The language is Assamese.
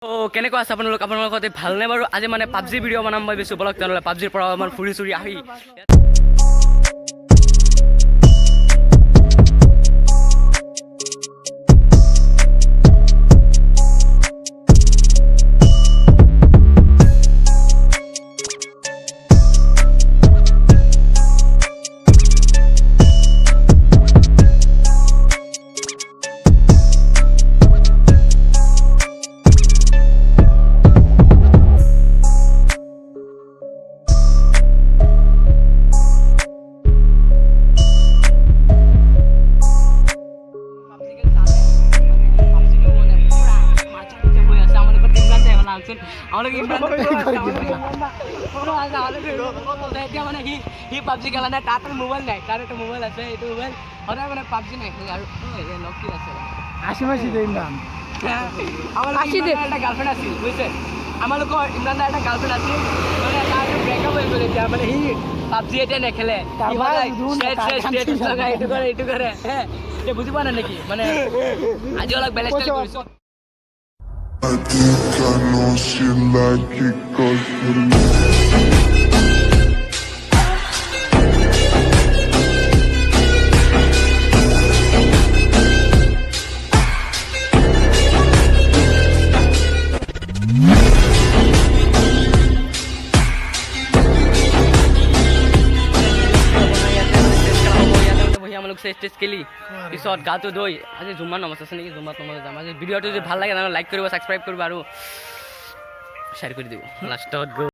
কেনেকুৱা আছে আপোনালোকৰ ভালনে বাৰু? আজি মানে পাবজি ভিডিঅ' বনাম মই বেছি বলক তেনেহ'লে পাবজিৰ পৰা আমাৰ ফুৰি চুৰি আহি পাবজি খেলা নাই তাত মোবাইল নাই তাৰ এটা মোবাইল আছে এইটো মোবাইল সদায় মানে পাবজি নাই খেলে আৰু নকি আছে এটা গাৰ্লফ্ৰেণ্ড আছিল বুজিছে আমালোকৰ ইমৰান দাৰ এটা গাৰ্লফ্ৰেণ্ড আছিল মানে তাৰ ব্ৰেকআপ হৈ গ'ল এতিয়া মানে সি পাবজি এতিয়া নেখেলে এইটো কৰে এতিয়া বুজি পোৱা নাই নেকি মানে আজি অলপ বেলেগ ষ্টাইল কৰিছোঁ I think I know she like it 'cause stage খেলি পিছত গাটো ধুই আজি জুম্মাৰ নমাজ আছে নেকি জুম্মাত নমাজ যাম আজি ভিডিঅ'টো যদি ভাল লাগে তেনেহ'লে লাইক কৰিব ছাবস্ক্ৰাইব কৰিব আৰু শ্বেয়াৰ কৰি দিব লাষ্টত গৈ